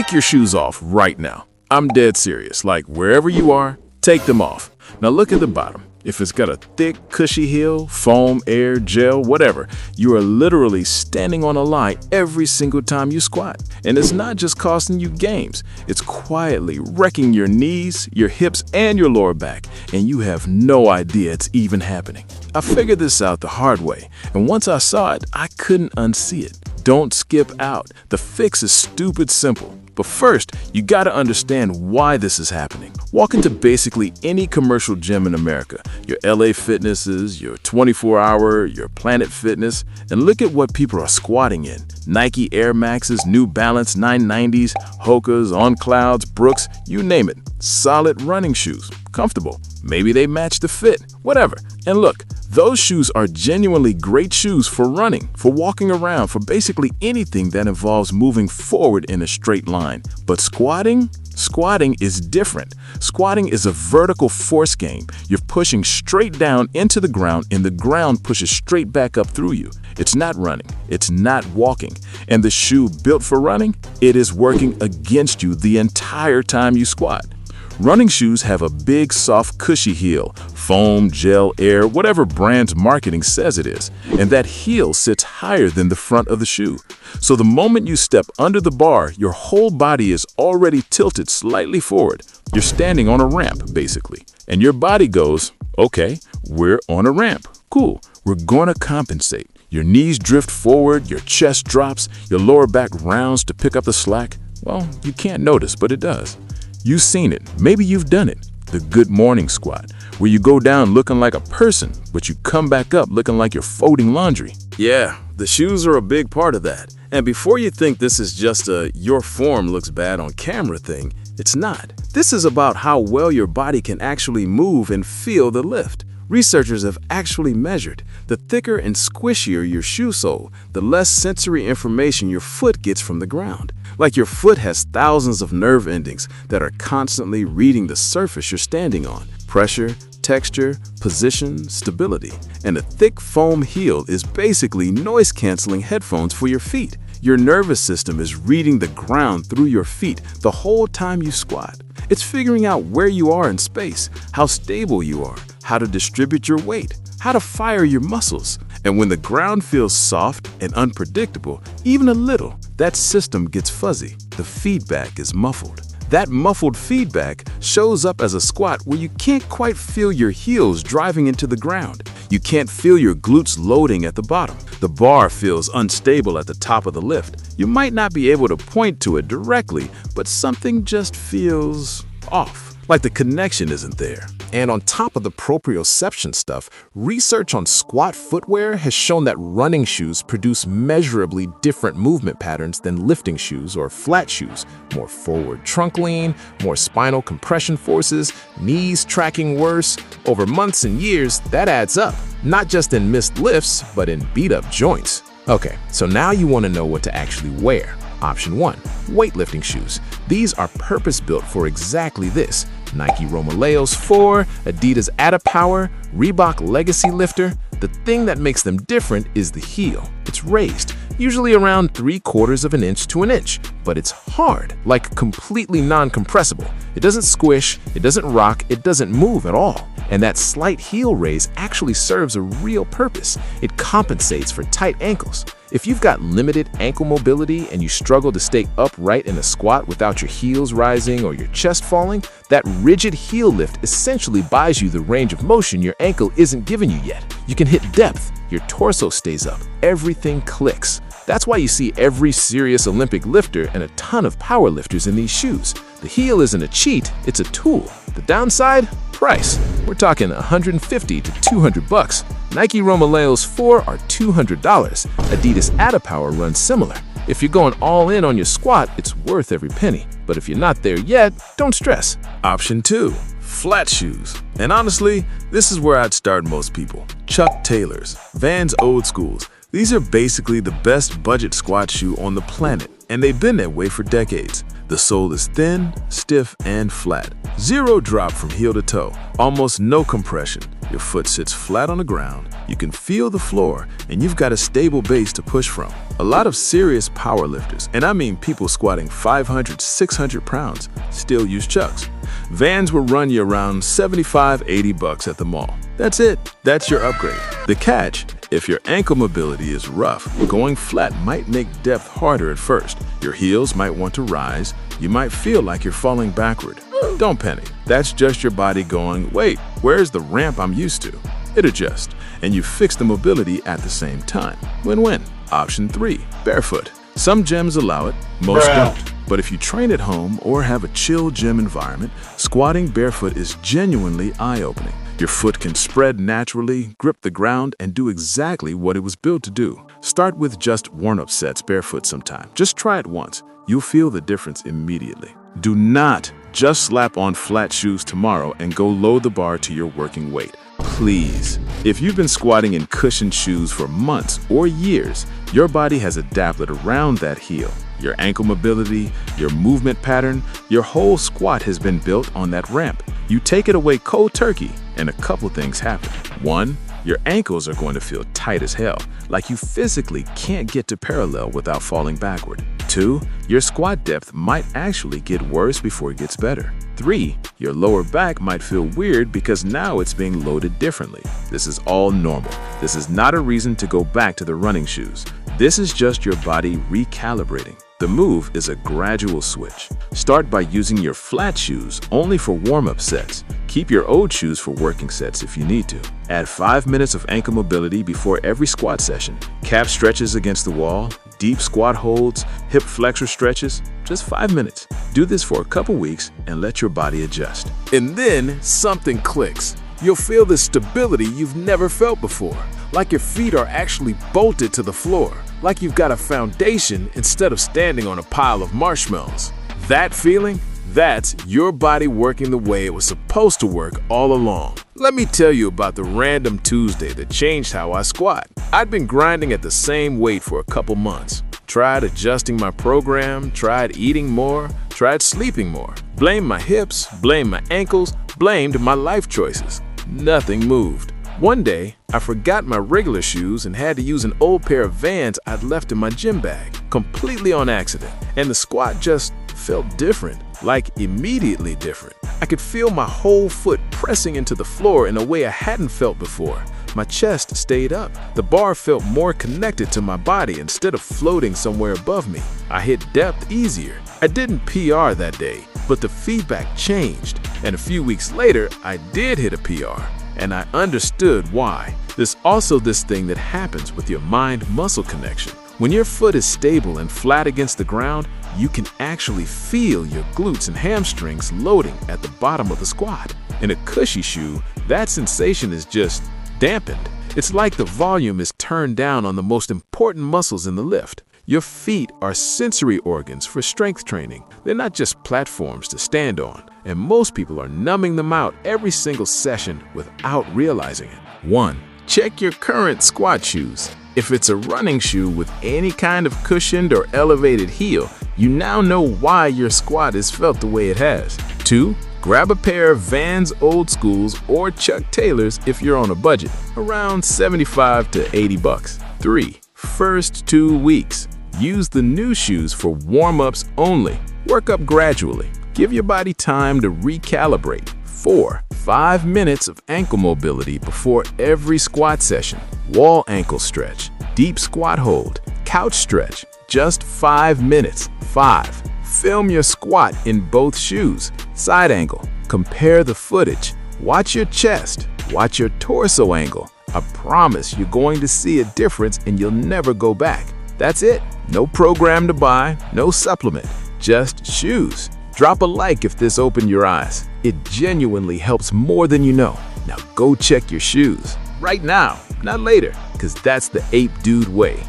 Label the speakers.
Speaker 1: Take your shoes off right now. I'm dead serious. Like, wherever you are, take them off. Now look at the bottom. If it's got a thick, cushy heel, foam, air, gel, whatever, you are literally standing on a line every single time you squat. And it's not just costing you gains, it's quietly wrecking your knees, your hips, and your lower back, and you have no idea it's even happening. I figured this out the hard way, and once I saw it, I couldn't unsee it. Don't skip out. The fix is stupid simple. But first, you gotta understand why this is happening. Walk into basically any commercial gym in America, your LA Fitnesses, your 24-hour, your Planet Fitness, and look at what people are squatting in. Nike Air Maxes, New Balance 990s, Hokas, On Clouds, Brooks, you name it. Solid running shoes, comfortable. Maybe they match the fit, whatever. And look, those shoes are genuinely great shoes for running, for walking around, for basically anything that involves moving forward in a straight line. But squatting is different. Squatting is a vertical force game. You're pushing straight down into the ground and the ground pushes straight back up through you. It's not running, it's not walking. And the shoe built for running, it is working against you the entire time you squat. Running shoes have a big, soft, cushy heel, foam, gel, air, whatever brand's marketing says it is, and that heel sits higher than the front of the shoe. So the moment you step under the bar, your whole body is already tilted slightly forward. You're standing on a ramp, basically, and your body goes, okay, we're on a ramp. Cool, we're gonna compensate. Your knees drift forward, your chest drops, your lower back rounds to pick up the slack. Well, you can't notice, but it does. You've seen it. Maybe you've done it. The good morning squat, where you go down looking like a person, but you come back up looking like you're folding laundry. Yeah, the shoes are a big part of that. And before you think this is just a your form looks bad on camera thing, it's not. This is about how well your body can actually move and feel the lift. Researchers have actually measured the thicker and squishier your shoe sole, the less sensory information your foot gets from the ground. Like your foot has thousands of nerve endings that are constantly reading the surface you're standing on. Pressure, texture, position, stability. And a thick foam heel is basically noise-canceling headphones for your feet. Your nervous system is reading the ground through your feet the whole time you squat. It's figuring out where you are in space, how stable you are, how to distribute your weight, how to fire your muscles. And when the ground feels soft and unpredictable, even a little, that system gets fuzzy. The feedback is muffled. That muffled feedback shows up as a squat where you can't quite feel your heels driving into the ground. You can't feel your glutes loading at the bottom. The bar feels unstable at the top of the lift. You might not be able to point to it directly, but something just feels off. Like the connection isn't there.
Speaker 2: And on top of the proprioception stuff, research on squat footwear has shown that running shoes produce measurably different movement patterns than lifting shoes or flat shoes. More forward trunk lean, more spinal compression forces, knees tracking worse. Over months and years, that adds up. Not just in missed lifts, but in beat-up joints. Okay, so now you want to know what to actually wear. Option 1. Weightlifting shoes. These are purpose-built for exactly this. Nike Romaleos 4, Adidas Adapower, Reebok Legacy Lifter. The thing that makes them different is the heel. It's raised, usually around 3/4 of an inch to an inch, but it's hard, like completely non-compressible. It doesn't squish, it doesn't rock, it doesn't move at all. And that slight heel raise actually serves a real purpose. It compensates for tight ankles. If you've got limited ankle mobility and you struggle to stay upright in a squat without your heels rising or your chest falling, that rigid heel lift essentially buys you the range of motion your ankle isn't giving you yet. You can hit depth, your torso stays up, everything clicks. That's why you see every serious Olympic lifter and a ton of power lifters in these shoes. The heel isn't a cheat, it's a tool. The downside? Price. We're talking $150 to $200. Nike Romaleos 4 are $200. Adidas Adapower runs similar. If you're going all in on your squat, it's worth every penny. But if you're not there yet, don't stress.
Speaker 1: Option 2. Flat shoes. And honestly, this is where I'd start most people. Chuck Taylors, Vans Old Schools. These are basically the best budget squat shoe on the planet, and they've been that way for decades. The sole is thin, stiff, and flat. Zero drop from heel to toe. Almost no compression. Your foot sits flat on the ground. You can feel the floor, and you've got a stable base to push from. A lot of serious power lifters, and I mean people squatting 500, 600 pounds, still use Chucks. Vans will run you around $75, $80 at the mall. That's it. That's your upgrade. The catch, if your ankle mobility is rough, going flat might make depth harder at first. Your heels might want to rise. You might feel like you're falling backward. Don't panic. That's just your body going, wait, where's the ramp I'm used to? It adjusts, and you fix the mobility at the same time. Win-win. Option 3, barefoot. Some gyms allow it, most don't. But if you train at home or have a chill gym environment, squatting barefoot is genuinely eye-opening. Your foot can spread naturally, grip the ground, and do exactly what it was built to do. Start with just warm-up sets barefoot sometime. Just try it once. You'll feel the difference immediately. Do not just slap on flat shoes tomorrow and go load the bar to your working weight. Please. If you've been squatting in cushioned shoes for months or years, your body has adapted around that heel. Your ankle mobility, your movement pattern, your whole squat has been built on that ramp. You take it away cold turkey, and a couple things happen. 1, your ankles are going to feel tight as hell, like you physically can't get to parallel without falling backward. 2, your squat depth might actually get worse before it gets better. 3, your lower back might feel weird because now it's being loaded differently. This is all normal. This is not a reason to go back to the running shoes. This is just your body recalibrating. The move is a gradual switch. Start by using your flat shoes only for warm-up sets. Keep your old shoes for working sets if you need to. Add 5 minutes of ankle mobility before every squat session. Calf stretches against the wall, deep squat holds, hip flexor stretches, just 5 minutes. Do this for a couple weeks and let your body adjust. And then something clicks. You'll feel this stability you've never felt before, like your feet are actually bolted to the floor, like you've got a foundation instead of standing on a pile of marshmallows. That feeling? That's your body working the way it was supposed to work all along. Let me tell you about the random Tuesday that changed how I squat. I'd been grinding at the same weight for a couple months. Tried adjusting my program, tried eating more, tried sleeping more. Blamed my hips, blamed my ankles, blamed my life choices. Nothing moved. One day, I forgot my regular shoes and had to use an old pair of Vans I'd left in my gym bag, completely on accident. And the squat just felt different, like immediately different. I could feel my whole foot pressing into the floor in a way I hadn't felt before. My chest stayed up. The bar felt more connected to my body instead of floating somewhere above me. I hit depth easier. I didn't PR that day, but the feedback changed. And a few weeks later, I did hit a PR. And I understood why. There's also this thing that happens with your mind-muscle connection. When your foot is stable and flat against the ground, you can actually feel your glutes and hamstrings loading at the bottom of the squat. In a cushy shoe, that sensation is just dampened. It's like the volume is turned down on the most important muscles in the lift. Your feet are sensory organs for strength training. They're not just platforms to stand on, and most people are numbing them out every single session without realizing it. 1. Check your current squat shoes. If it's a running shoe with any kind of cushioned or elevated heel, you now know why your squat is felt the way it has. 2. Grab a pair of Vans Old Schools or Chuck Taylors if you're on a budget, around $75 to $80. 3. First 2 weeks. Use the new shoes for warm-ups only. Work up gradually. Give your body time to recalibrate. 4. 5 minutes of ankle mobility before every squat session. Wall ankle stretch, deep squat hold, couch stretch, just 5 minutes. 5. Film your squat in both shoes. Side angle. Compare the footage. Watch your chest. Watch your torso angle. I promise you're going to see a difference and you'll never go back. That's it. No program to buy, no supplement, just shoes. Drop a like if this opened your eyes. It genuinely helps more than you know. Now go check your shoes. Right now, not later, because that's the Ape Dude way.